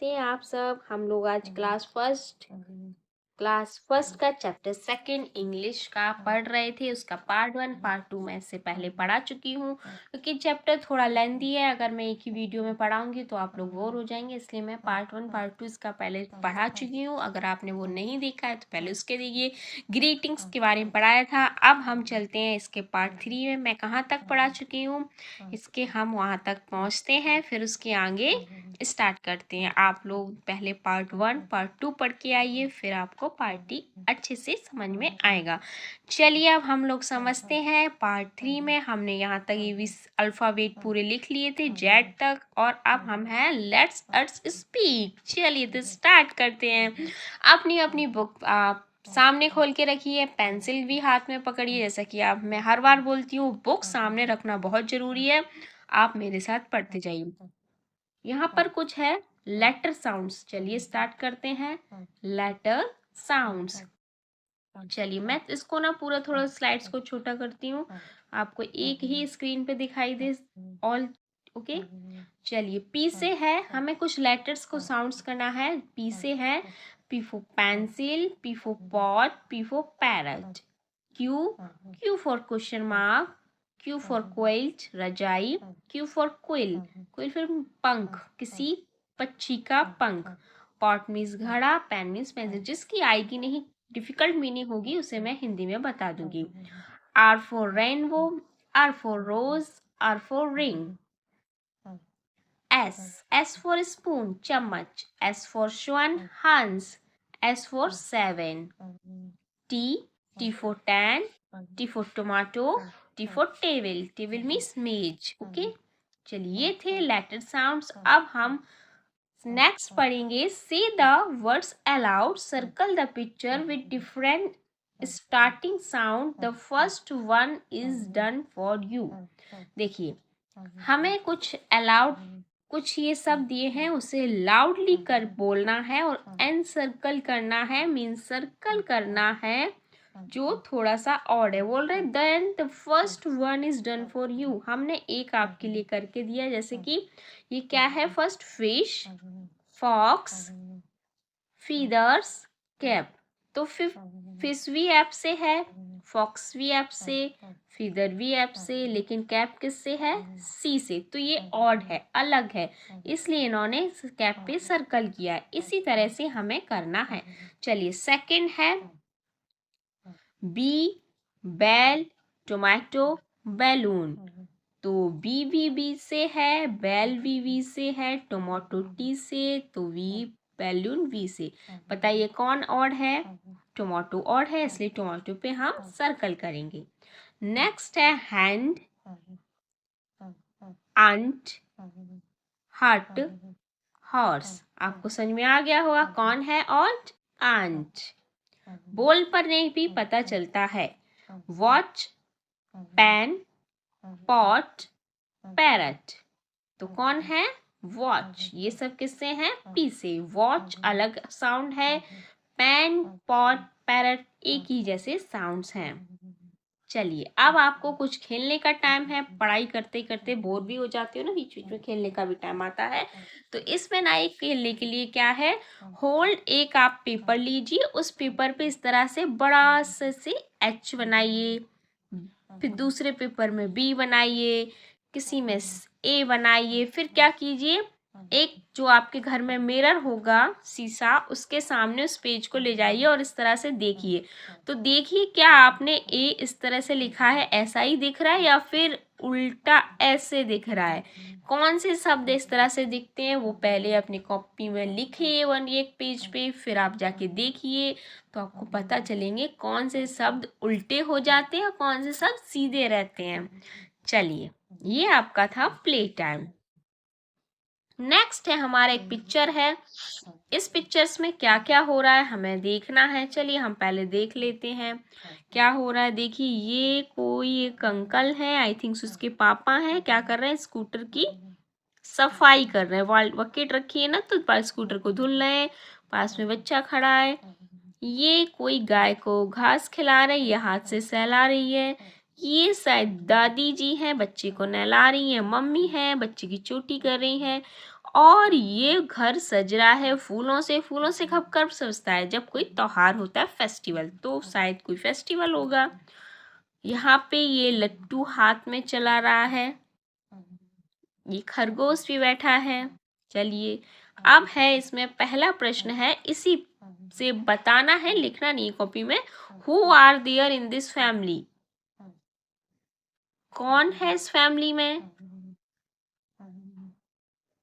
कैसे हैं आप सब। हम लोग आज क्लास फर्स्ट का चैप्टर सेकंड इंग्लिश का पढ़ रहे थे। उसका पार्ट 1 पार्ट 2 मैं इससे पहले पढ़ा चुकी हूँ, क्योंकि चैप्टर थोड़ा लेंथी है। अगर मैं एक ही वीडियो में पढ़ाऊंगी तो आप लोग बोर हो जाएंगे, इसलिए मैं पार्ट 1 पार्ट 2 इसका पहले पढ़ा चुकी हूँ। अगर आपने वो नहीं देखा है तो पहले उसके देखिए। ग्रीटिंग्स के बारे में पढ़ाया था। अब हम चलते हैं इसके पार्ट 3 में। मैं कहाँ तक पढ़ा चुकी हूँ, इसके हम वहाँ तक पहुँचते हैं, फिर उसके आगे स्टार्ट करते हैं। आप लोग पहले पार्ट 1 पार्ट 2 पढ़ के आइए, फिर आपको पार्ट 3 अच्छे से समझ में आएगा। चलिए अब हम लोग समझते हैं। पार्ट 3 में हमने यहाँ तक ये अल्फ़ाबेट पूरे लिख लिए थे जेड तक, और अब हम हैं लेट्स अस स्पीक। चलिए तो स्टार्ट करते हैं। अपनी अपनी बुक आप सामने खोल के रखिए, पेंसिल भी हाथ में पकड़िए। जैसा कि आप मैं हर बार बोलती हूँ, बुक सामने रखना बहुत ज़रूरी है। आप मेरे साथ पढ़ते जाइए। यहाँ पर कुछ है लेटर साउंड्स। चलिए स्टार्ट करते हैं। Letter sounds. चलिए मैं इसको ना पूरा थोड़ा स्लाइड्स को छोटा करती हूँ, आपको एक ही स्क्रीन पे दिखाई दे ऑल। ओके चलिए पी से है, हमें कुछ लेटर्स को साउंड्स करना है। पी से है P for pencil, P for pot, P for parrot. Q, Q for question mark, Q for quilt रजाई, क्यू फॉर क्विल, क्विल फिर पंख, किसी पक्षी का पंख। पॉट मीन्स घड़ा, पेन मीन्स पेंसिल। जिसकी आएगी नहीं डिफिकल्ट मीनिंग होगी उसे मैं हिंदी में बता दूंगी। R for rainbow, R for rose, R for ring. S, S for spoon चम्मच, एस फॉर श्वन हंस, S for seven. T, T for tan, T for tomato, T for table, table means मेज। Okay चलिए ये थे letter sounds. अब हम next पढ़ेंगे से the words allowed, circle the picture with different starting sound, the first one is done for you. देखिए हमें कुछ अलाउड कुछ ये सब दिए हैं, उसे लाउडली कर बोलना है और एन सर्कल करना है, मीन सर्कल करना है जो थोड़ा सा ऑड है। बोल रहे then the first one is done for you. हमने एक आपके लिए करके दिया, जैसे कि ये क्या है, first fish, fox, feathers, cap. तो फिश भी ऐप से है, फॉक्स भी ऐप से, फीदर भी ऐप से, लेकिन कैप किससे है, सी से। तो ये ऑड है, अलग है, इसलिए इन्होंने कैप पे सर्कल किया है। इसी तरह से हमें करना है। चलिए सेकंड है बी, बैल, टोमेटो, बैलून। तो बी से है, बैल बी से है, टोमेटो टी से, तो वी बैलून वी से। बताइए कौन ऑड है, टोमेटो ऑड है, इसलिए टोमेटो पे हम सर्कल करेंगे। नेक्स्ट है हैंड, अंट, हट, हॉर्स। आपको समझ में आ गया होगा कौन है ऑड, अंट। बोल पर नहीं भी पता चलता है। Watch, pen, pot, parrot. तो कौन है, वॉच। ये सब किससे हैं, पी से। वॉच अलग साउंड है, पेन, पॉट, पैरट एक ही जैसे साउंड्स हैं। चलिए अब आपको कुछ खेलने का टाइम है। पढ़ाई करते करते बोर भी हो जाते हो ना, बीच बीच में खेलने का भी टाइम आता है। तो इसमें ना एक खेलने के लिए क्या है, होल्ड, एक आप पेपर लीजिए, उस पेपर पे इस तरह से बड़ा से एच बनाइए, फिर दूसरे पेपर में बी बनाइए, किसी में ए बनाइए। फिर क्या कीजिए, एक जो आपके घर में मिरर होगा शीशा, उसके सामने उस पेज को ले जाइए और इस तरह से देखिए। तो देखिए क्या आपने ए इस तरह से लिखा है, ऐसा ही दिख रहा है या फिर उल्टा ऐसे दिख रहा है। कौन से शब्द इस तरह से दिखते हैं वो पहले अपनी कॉपी में लिखिए एक पेज पे, फिर आप जाके देखिए तो आपको पता चलेंगे कौन से शब्द उल्टे हो जाते हैं और कौन से शब्द सीधे रहते हैं। चलिए ये आपका था प्ले टाइम। नेक्स्ट है हमारा एक पिक्चर है। इस पिक्चर्स में क्या क्या हो रहा है हमें देखना है। चलिए हम पहले देख लेते हैं क्या हो रहा है। देखिए ये कोई एक अंकल है, आई थिंक उसके पापा हैं, क्या कर रहे हैं, स्कूटर की सफाई कर रहे हैं। बकेट रखी है ना, तो स्कूटर को धुल रहे हैं। पास में बच्चा खड़ा है। ये कोई गाय को घास खिला रही है, हाथ से सहला रही है। ये शायद दादी जी हैं, बच्चे को नहला रही हैं। मम्मी है, बच्चे की चोटी कर रही हैं। और ये घर सज रहा है फूलों से कब सजता है? जब कोई त्योहार होता है, फेस्टिवल, तो शायद कोई फेस्टिवल होगा। यहाँ पे ये लट्टू हाथ में चला रहा है, ये खरगोश भी बैठा है। चलिए, अब है इसमें पहला प्रश्न है, इसी से बताना है, लिखना नहीं कॉपी में। Who are there in this family? कौन है इस फैमिली में?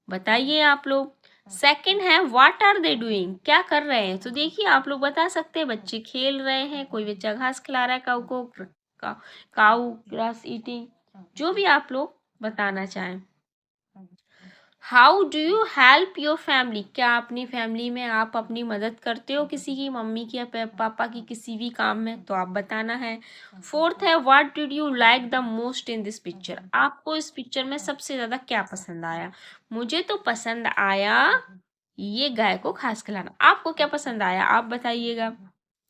बताइए आप लोग। सेकंड है, व्हाट आर दे डूइंग? क्या कर रहे हैं? तो देखिए, आप लोग बता सकते हैं, बच्चे खेल रहे हैं, कोई बच्चा घास खिला रहा है काऊ को, काऊ ग्रास ईटिंग, जो भी आप लोग बताना चाहें। How do you help your family? क्या अपनी फैमिली में आप अपनी मदद करते हो किसी की, मम्मी की या पापा की किसी भी काम में? तो आप बताना है। फोर्थ है, what did you like the most in this picture? आपको इस पिक्चर में सबसे ज़्यादा क्या पसंद आया? मुझे तो पसंद आया ये गाय को घास खिलाना। आपको क्या पसंद आया, आप बताइएगा।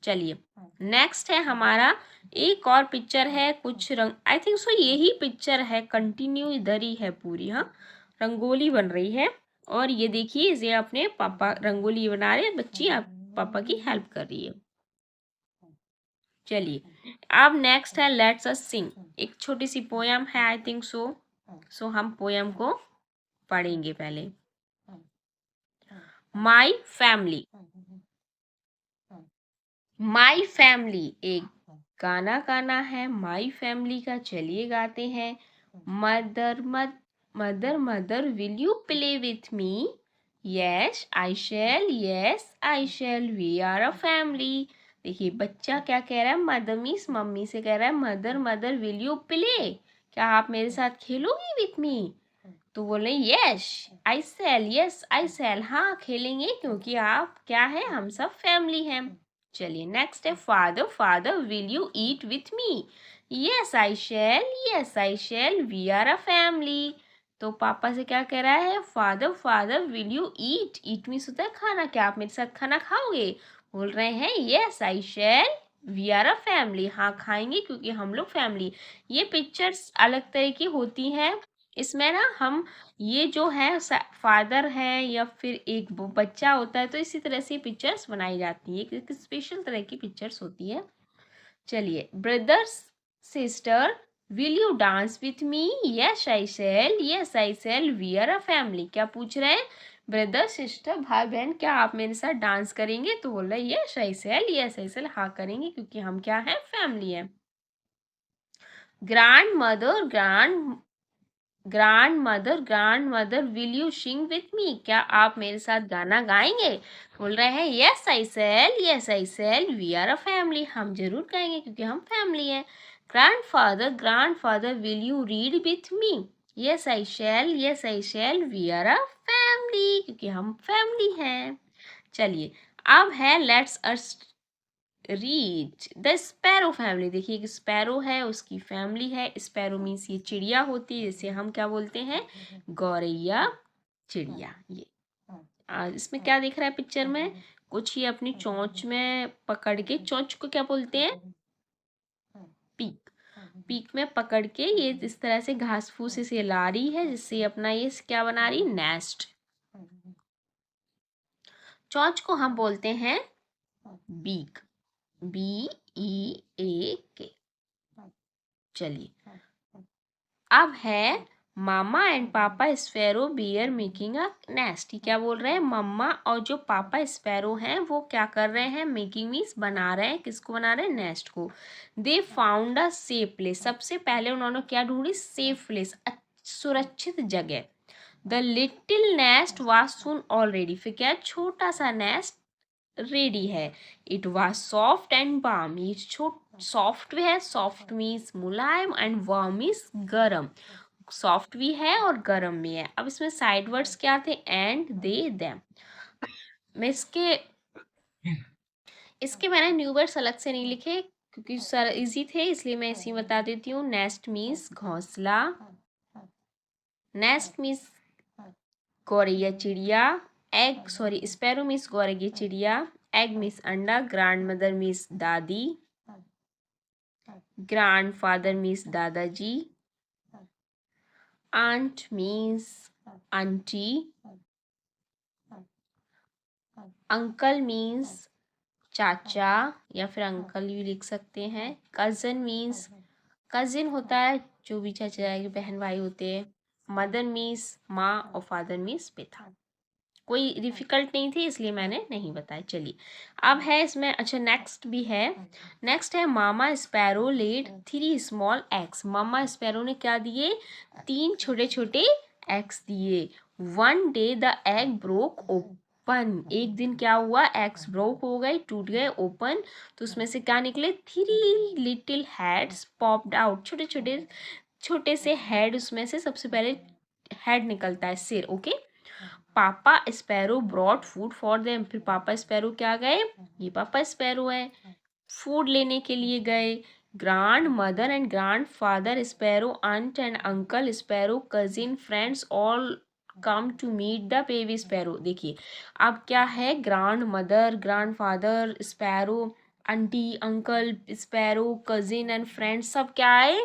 चलिए, नेक्स्ट है हमारा, एक और पिक्चर है, कुछ रंग, आई थिंक सो यही पिक्चर है, कंटिन्यू इधर ही है पूरी। हाँ, रंगोली बन रही है, और ये देखिए, ये अपने पापा रंगोली बना रहे हैं, बच्ची आप पापा की हेल्प कर रही है। चलिए, अब नेक्स्ट है, लेट्स अस सिंग। एक छोटी सी पोयम है, आई थिंक सो हम पोयम को पढ़ेंगे पहले। माई फैमिली, माई फैमिली एक गाना है माई फैमिली का, चलिए गाते हैं। Mother mother mother will you play with me? Yes I shall, we are a family. देखिए, बच्चा क्या कह रहा है, मदर मीन्स मम्मी से कह रहा है, mother mother will you play? क्या आप मेरे साथ खेलोगी विथ मी? तो बोल रहे यस आई सेल, हाँ खेलेंगे, क्योंकि आप क्या है, हम सब फैमिली हैं। चलिए, नेक्स्ट है, father father will you eat with me? Yes I shall, we are a family. तो पापा से क्या कह रहा है, father father will you eat means होता है खाना, क्या आप मेरे साथ खाना खाओगे? बोल रहे हैं yes I shall, we are a family, हाँ खाएंगे क्योंकि हम लोग फैमिली। ये पिक्चर्स अलग तरह की होती हैं, इसमें ना हम ये जो है फादर है या फिर एक बच्चा होता है, तो इसी तरह से पिक्चर्स बनाई जाती है, एक स्पेशल तरह की पिक्चर्स होती है। चलिए, brothers sister will you dance with me? Yes I shall, we are a family. क्या पूछ रहे हैं, ब्रदर सिस्टर भाई बहन, क्या आप मेरे साथ डांस करेंगे? तो बोल रहे यस आई सेल, हाँ करेंगे क्योंकि हम क्या है, फैमिली है। Grand mother will you sing with me? क्या आप मेरे साथ गाना गाएंगे? बोल रहे हैं yes I shall, we are a family, हम जरूर गाएंगे क्योंकि हम फैमिली हैं। Grandfather will you read with me? Yes I shall, we are a family, क्योंकि हम फैमिली हैं। चलिए, अब है let's us read the sparrow family. देखिए, एक स्पैरो है, उसकी फैमिली है। स्पैरो मीन्स ये चिड़िया होती है, जिसे हम क्या बोलते हैं, गौरैया चिड़िया। ये इसमें क्या दिख रहा है पिक्चर में, कुछ ही अपनी चोंच में पकड़ के, चोंच को क्या बोलते हैं, पीक, पीक में पकड़ के ये इस तरह से घास फूस इसे ला रही है, जिससे अपना ये क्या बना रही, नेस्ट। चोंच को हम बोलते हैं बीक, BEAK। चलिए, अब है mama and papa sparrow are making a nest. क्या बोल रहे हैं, मम्मा और जो पापा स्पैरो हैं वो क्या कर रहे हैं, मेकिंग मीन्स बना रहे हैं, किसको बना रहे हैं, नेस्ट को। They found a safe place, सबसे पहले उन्होंने क्या ढूंढी, सेफ प्लेस, सुरक्षित जगह। The little nest was soon already, फिर क्या, छोटा सा नेस्ट रेडी है। It was soft and warm, ये सॉफ्ट भी है, soft means Mulayam, and warm means गरम, सॉफ्ट भी है और गरम भी है। अब इसमें साइड वर्ड्स क्या थे, एंड दे देम। मैं इसके मैंने न्यू वर्ड्स अलग से नहीं लिखे क्योंकि सर इजी थे, इसलिए मैं इसी बता देती हूँ। नेस्ट मीन्स घोंसला, नेस्ट मीन्स गौरैया चिड़िया, स्पैरो मीन्स गौरैया चिड़िया, एग मीन्स अंडा, ग्रैंड मदर मीन्स दादी, grandfather means दादाजी, aunt means auntie, uncle means चाचा या फिर अंकल भी लिख सकते हैं। कज़न मीन्स कजिन होता है जो भी चाचा के बहन भाई होते हैं। मदर मीन्स माँ और फादर मीन्स पिता। कोई डिफिकल्ट नहीं थी इसलिए मैंने नहीं बताया। चलिए अब है इसमें, अच्छा नेक्स्ट भी है। नेक्स्ट है मामा स्पैरो लेड 3 स्मॉल एग्स। मामा स्पैरो ने क्या दिए? 3 छोटे छोटे एग्स दिए। One day the egg broke open. एक दिन क्या हुआ? एग्स ब्रोक हो गए, टूट गए, ओपन। तो उसमें से क्या निकले? 3 लिटिल हेड्स पॉप्ड आउट। छोटे छोटे छोटे से हेड, उसमें से सबसे पहले हेड निकलता है, sir. Okay. Papa sparrow brought food for them. फिर पापा स्पैरो क्या गए? ये पापा स्पैरो है, फूड लेने के लिए गए। Grand mother and grand father sparrow, aunt and uncle sparrow, cousin, friends all come to meet the baby sparrow. देखिए अब क्या है? Grand mother, grand father sparrow, aunty, uncle sparrow, cousin and friends सब क्या आए?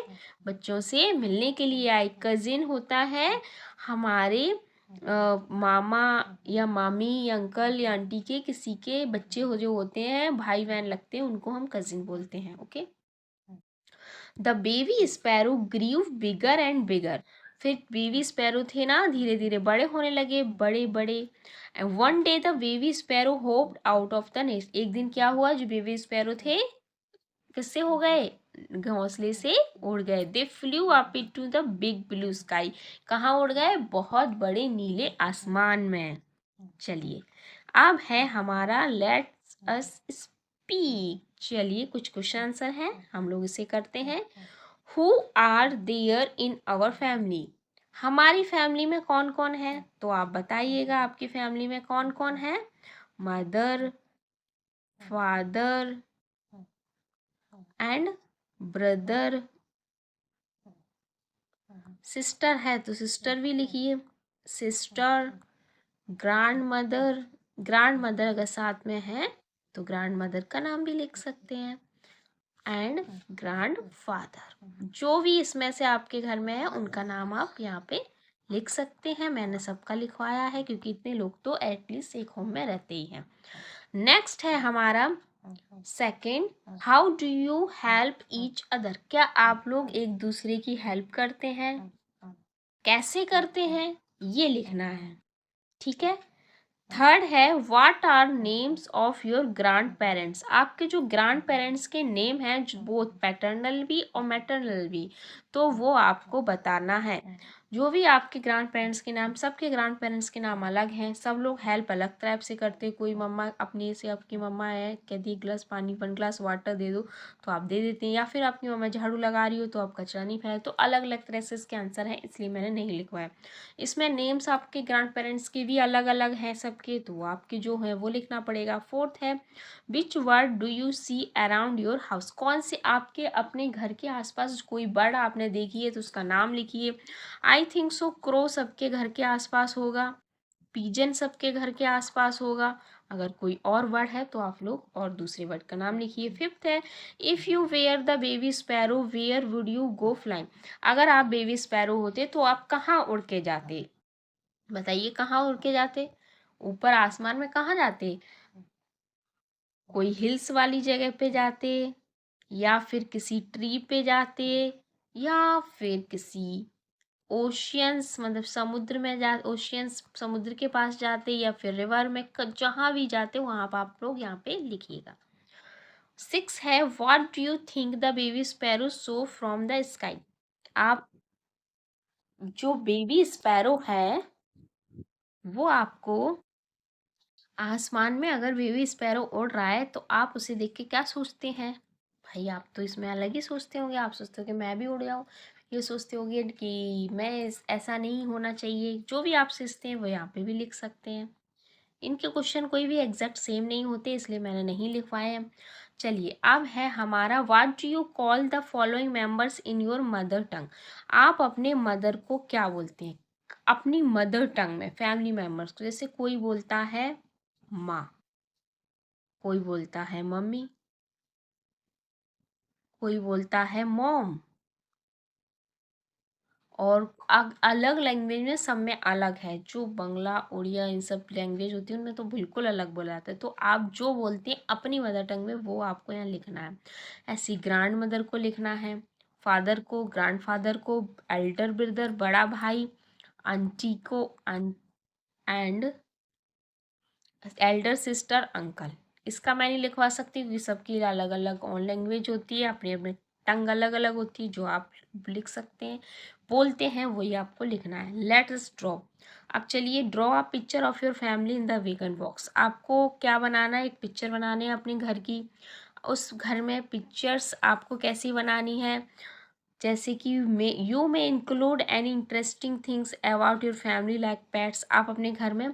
बच्चों से मिलने के लिए आए। कजिन होता है हमारे मामा या मामी या अंकल या आंटी के किसी के बच्चे हो जो होते हैं, भाई बहन लगते हैं, उनको हम कजिन बोलते हैं। Okay. The baby sparrow grew bigger and bigger. फिर बेबी स्पैरो थे ना, धीरे धीरे बड़े होने लगे, बड़े बड़े। And one day the baby sparrow hoped out of the nest. एक दिन क्या हुआ? जो बेबी स्पैरो थे किससे हो गए? घोंसले से उड़ गए। They flew up to the big blue sky. कहाँ उड़ गए? बहुत बड़े नीले आसमान में। चलिए अब है हमारा लेट्स अस स्पीक। चलिए कुछ क्वेश्चन आंसर हैं, हम लोग इसे करते हैं। Who are there in our family. हमारी फैमिली में कौन कौन है? तो आप बताइएगा आपकी फैमिली में कौन कौन है। Mother, father and brother. Sister है तो सिस्टर भी लिखिए, sister. Grand mother, grand mother अगर साथ में है तो ग्रैंड मदर का नाम भी लिख सकते हैं। And grand father. जो भी इसमें से आपके घर में है उनका नाम आप यहाँ पे लिख सकते हैं। मैंने सबका लिखवाया है क्योंकि इतने लोग तो एटलीस्ट एक होम में रहते ही हैं। नेक्स्ट है हमारा second, how do you help each other. क्या आप लोग एक दूसरे की हेल्प करते हैं? कैसे करते हैं ये लिखना है। ठीक है। थर्ड है what are names of your grand parents. आपके जो ग्रैंड पेरेंट्स के नेम हैं, बोथ पैटर्नल भी और मैटरनल भी, तो वो आपको बताना है। जो भी आपके ग्रैंड पेरेंट्स के नाम, सबके ग्रैंड पेरेंट्स के नाम अलग हैं, सब लोग हेल्प अलग टाइप से करते। कोई मम्मा अपनी से, आपकी मम्मा है कहती है ग्लास पानी, 1 ग्लास वाटर दे दो तो आप दे देते हैं, या फिर आपकी मम्मा झाड़ू लगा रही हो तो आप कचरा नहीं फैलाए। तो अलग अलग तरह से इसके आंसर हैं, इसलिए मैंने नहीं लिखवाया। इसमें नेम्स आपके ग्रैंड पेरेंट्स के भी अलग अलग हैं सबके, तो आपके जो है वो लिखना पड़ेगा। फोर्थ है which word do you see around your house. कौन से आपके अपने घर के आसपास कोई बर्ड आपने देखी है तो उसका नाम लिखिए। आई थिंक सो क्रो सबके घर के आसपास होगा, पीजन सबके घर के आसपास होगा। अगर कोई और वर्ड है तो आप लोग और दूसरे वर्ड का नाम लिखिए। फिफ्थ है if you were the baby sparrow where would you go flying. अगर आप बेबी स्पैरो होते तो आप कहाँ उड़ के जाते? बताइए कहाँ उड़ के जाते? ऊपर आसमान में कहाँ जाते? कोई हिल्स वाली जगह पे जाते, या फिर किसी ट्री पे जाते, या फिर किसी ओशियंस मतलब समुद्र में जा, ओशियंस समुद्र के पास जाते, या फिर रिवर में, जहाँ भी जाते वहाँ पर आप लोग यहाँ पे लिखिएगा। 6 है what do you think the baby sparrow so from the sky. आप जो बेबी स्पैरो है वो आपको आसमान में, अगर बेबी स्पैरो उड़ रहा है तो आप उसे देख के क्या सोचते हैं? भाई आप तो इसमें अलग ही सोचते होंगे। आप सोचते हो कि मैं भी उड़ जाऊँ, ये सोचते होंगे कि मैं ऐसा नहीं होना चाहिए। जो भी आप सोचते हैं वो यहाँ पे भी लिख सकते हैं। इनके क्वेश्चन कोई भी एग्जैक्ट सेम नहीं होते, इसलिए मैंने नहीं लिखवाए हैं। चलिए अब है हमारा what do you call the following members in your mother tongue. आप अपने मदर को क्या बोलते हैं अपनी मदर टंग में? फैमिली मेंबर्स को, जैसे कोई बोलता है माँ, कोई बोलता है मम्मी, कोई बोलता है मॉम, और अलग लैंग्वेज में सब में अलग है। जो बंगला, उड़िया इन सब लैंग्वेज होती है उनमें तो बिल्कुल अलग बोला जाता है। तो आप जो बोलते हैं अपनी मदर टंग में वो आपको यहाँ लिखना है। ऐसी ग्रैंड मदर को लिखना है, फादर को, ग्रैंड फादर को, एल्डर ब्रदर बड़ा भाई, आंटी को, एंड एल्डर सिस्टर, अंकल। इसका मैं नहीं लिखवा सकती क्योंकि सबकी अलग अलग ऑन लैंग्वेज होती है, अपनी अपनी टंग अलग अलग होती है। जो आप लिख सकते हैं, बोलते हैं, वही आपको लिखना है। Let us draw. अब चलिए, draw a picture of your family in the vacant box. आपको क्या बनाना है? एक पिक्चर बनानी है अपने घर की। उस घर में पिक्चर्स आपको कैसी बनानी है? जैसे कि you may include any interesting things about your family like pets. आप अपने घर में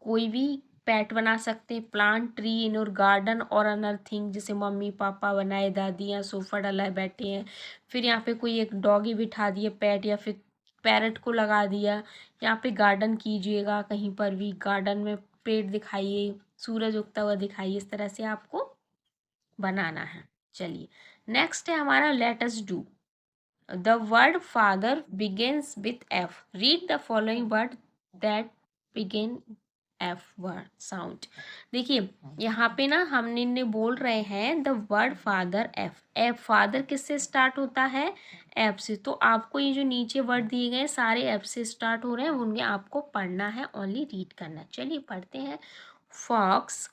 कोई भी पेट बना सकते हैं, plant, tree in your garden और अनर थिंग। जैसे मम्मी पापा बनाए, दादियाँ सोफ़ा डाला है बैठे हैं, फिर यहाँ पे कोई एक डॉगी बिठा दिया पेट, या फिर पैरट को लगा दिया। यहाँ पे गार्डन कीजिएगा, कहीं पर भी गार्डन में पेड़ दिखाइए, सूरज उगता हुआ दिखाइए। इस तरह से आपको बनाना है। चलिए, नेक्स्ट है हमारा let us do. The word father begins with F. Read the following word that begin F word sound. देखिए, यहाँ पे ना हमने ने बोल रहे हैं the word father F. F father किससे स्टार्ट होता है? एफ से। तो आपको ये जो नीचे वर्ड दिए गए सारे एफ से स्टार्ट हो रहे हैं, उन्हें आपको पढ़ना है, ओनली रीड करना। चलिए पढ़ते हैं। फॉक्स,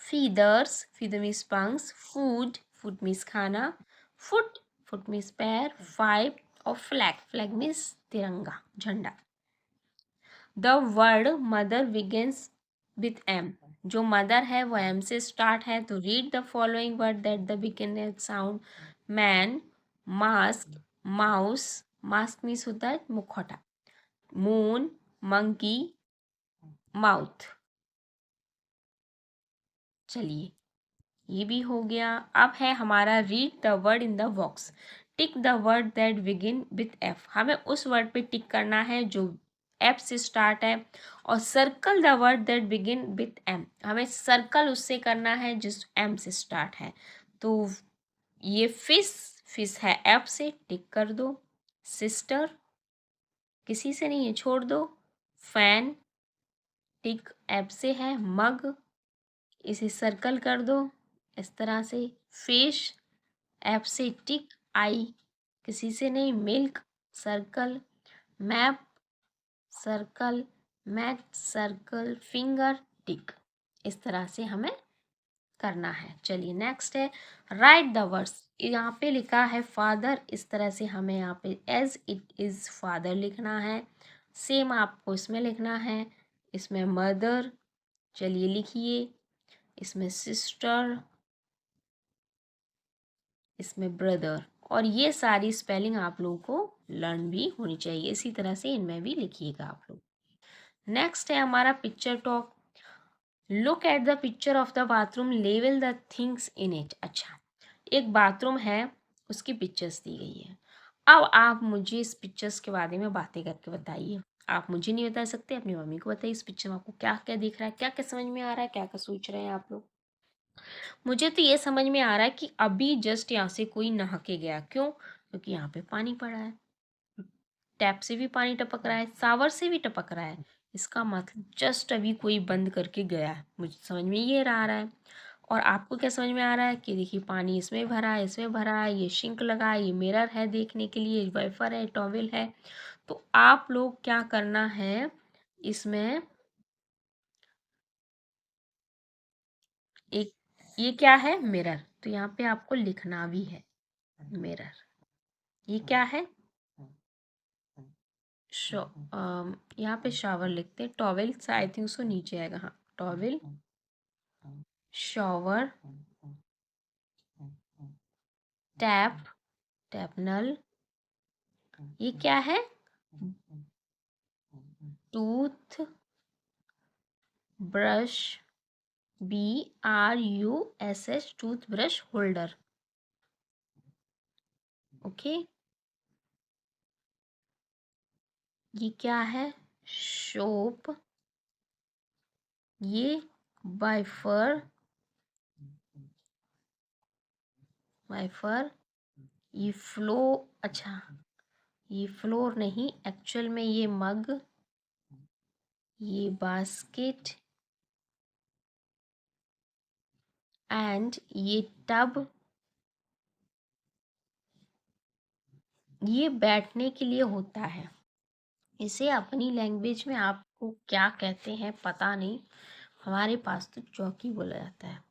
feathers, feather means पंख, food, food means खाना, foot, foot means पैर, five और flag, flag means तिरंगा, झंडा। The word mother begins with M। जो मदर है वो M से स्टार्ट है। तो read the following word that the beginning sound: man, mask, mouse, mask means होता है मुखौटा, moon, monkey, mouth। चलिए, ये भी हो गया। अब है हमारा read the word in the box. Tick the word that begin with F. हमें उस वर्ड पे टिक करना है जो एफ से स्टार्ट है, और circle the word that begin with M. हमें सर्कल उससे करना है जिस एम से स्टार्ट है। तो ये फिश, फिश है एफ से, टिक कर दो। सिस्टर किसी से नहीं है, छोड़ दो। फैन, टिक एफ से है। मग, इसे सर्कल कर दो इस तरह से। फिश एफ से, टिक। आई किसी से नहीं, milk, circle. Map, circle. Mat, circle. Finger, tick. इस तरह से हमें करना है। चलिए, नेक्स्ट है राइट द वर्ड्स। यहाँ पे लिखा है फादर, इस तरह से हमें यहाँ पे एज इट इज़ फादर लिखना है। सेम आपको इसमें लिखना है। इसमें मदर, चलिए लिखिए। इसमें सिस्टर, इसमें ब्रदर। और ये सारी स्पेलिंग आप लोगों को लर्न भी होनी चाहिए। इसी तरह से इनमें भी लिखिएगा आप लोग। नेक्स्ट है हमारा picture talk. Look at the picture of the bathroom, level the things in it. अच्छा, एक बाथरूम है, उसकी पिक्चर्स दी गई है। अब आप मुझे इस पिक्चर्स के बारे में बातें करके बताइए। आप मुझे नहीं बता सकते, अपनी मम्मी को बताइए। इस पिक्चर में आपको क्या क्या दिख रहा है, क्या क्या समझ में आ रहा है, क्या क्या सोच रहे हैं आप लोग। मुझे तो ये समझ में आ रहा है कि अभी जस्ट यहाँ से कोई नहा के गया। क्यों? क्योंकि यहाँ पे पानी पड़ा है, टैप से भी पानी टपक रहा है, शावर से भी टपक रहा है। इसका मतलब जस्ट अभी कोई बंद करके गया है। मुझे समझ में ये आ रहा है। और आपको क्या समझ में आ रहा है? कि देखिए, पानी इसमें भरा है, इसमें भरा है, ये सिंक लगा है, ये मिरर है देखने के लिए, वाइफर है, टॉवेल है। तो आप लोग क्या करना है इसमें, एक ये क्या है? मिरर। तो यहाँ पे आपको लिखना भी है मिरर। ये क्या है? शो यहाँ पे शावर लिखते हैं। टॉवेल आई थिंक सो नीचे आएगा। हाँ, टॉवेल, शॉवर, टैप, टैप नल। ये क्या है? Tooth brush, BRUSH, tooth brush holder. Okay, ये क्या है? सोप। ये वाइफर, वाइफर। ये फ्लो, अच्छा ये फ्लोर नहीं, एक्चुअल में ये मग, ये बास्केट एंड ये टब, ये बैठने के लिए होता है। इसे अपनी लैंग्वेज में आपको क्या कहते हैं पता नहीं, हमारे पास तो चौकी बोला जाता है।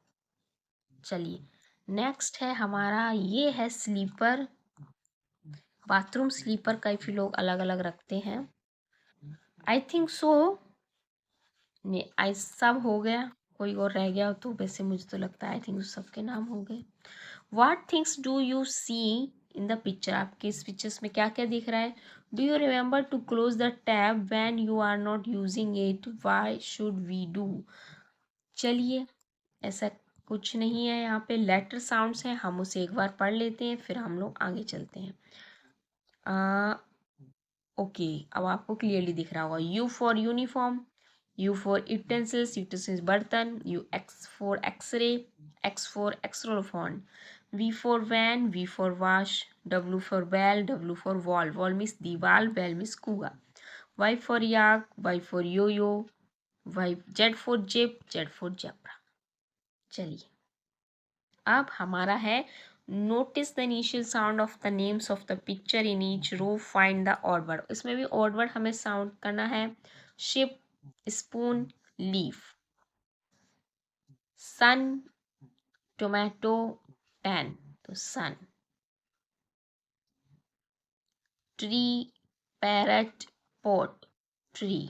चलिए नेक्स्ट है हमारा, ये है स्लीपर। बाथरूम स्लीपर काफ़ी लोग अलग अलग रखते हैं। आई थिंक सो ने आई सब हो गया, कोई और रह गया हो तो वैसे मुझे तो लगता है आई थिंक सबके नाम हो गए। What things do you see in the picture? आपके इस पिक्चर्स में क्या क्या दिख रहा है? Do you remember to close the tab when you are not using it? Why should we do? चलिए, ऐसा कुछ नहीं है, यहाँ पे लेटर साउंड्स हैं, हम उसे एक बार पढ़ लेते हैं फिर हम लोग आगे चलते हैं। ओके, अब आपको क्लियरली दिख रहा होगा। U for uniform, U for utensils, utensils बर्तन, U X for X-ray, X for xylophone, V for van, V for wash, W for well, W for wall, wall means दीवाल, बैल मिस कुआ, Y for yak, Y for yo yo, Y, Z for zip, Z for zebra. चलिए अब हमारा है notice the initial sound of the names of the picture in each row, find the odd word. इसमें भी odd word हमें sound करना है। Ship, spoon, leaf, sun, tomato, ten, तो sun, tree, parrot, pot, tree,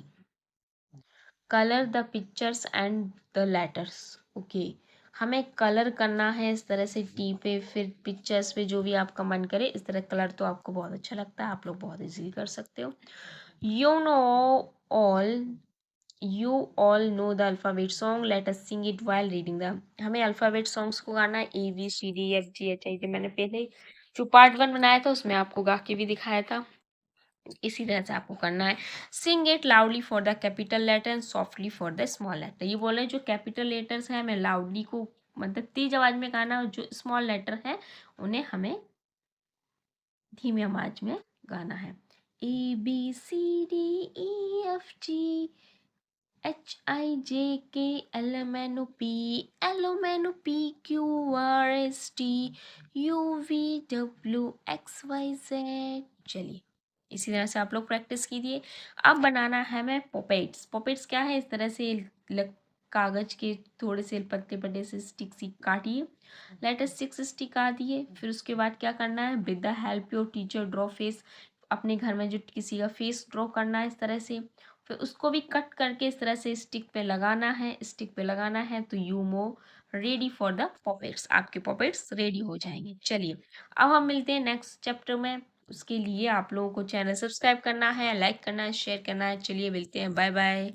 colour the pictures and the letters. Okay, हमें colour करना है इस तरह से टी पे, फिर पिक्चर्स पे, जो भी आपका मन करे इस तरह कलर, तो आपको बहुत अच्छा लगता है, आप लोग बहुत इजीली कर सकते हो। You know all, you all know the alphabet song, let us sing it while reading the. हमें अल्फ़ाबेट सॉन्ग्स को गाना है, ABCDEFGHI। मैंने पहले जो पार्ट 1 बनाया था उसमें आपको गा के भी दिखाया था, इसी तरह से आपको करना है। Sing it loudly for the capital letter and softly for the small letter. ये बोले जो कैपिटल लेटर्स हैं हमें लाउडली को मतलब तेज आवाज में गाना, और जो स्मॉल लेटर है उन्हें हमें धीमी आवाज में गाना है। ABCDEFGHIJKLMNOP, LMNOPQRSTUVWXYZ। चलिए इसी तरह से आप लोग प्रैक्टिस कीजिए। अब बनाना है हमें पॉपेट्स। पॉपेट्स क्या है, इस तरह से कागज के थोड़े से पत्ते पत्ते से स्टिक सी काटिए, लेटर 6 स्टिक आ दिए। फिर उसके बाद क्या करना है, with the help your teacher draw face, अपने घर में जो किसी का फेस ड्रॉ करना है इस तरह से, फिर उसको भी कट करके इस तरह से स्टिक पे लगाना है, स्टिक पे लगाना है, तो यू मो रेडी फॉर द पॉपेट्स, आपके पॉपेट्स रेडी हो जाएंगे। चलिए अब हम मिलते हैं नेक्स्ट चैप्टर में, उसके लिए आप लोगों को चैनल सब्सक्राइब करना है, लाइक करना है, शेयर करना है। चलिए मिलते हैं, बाय बाय।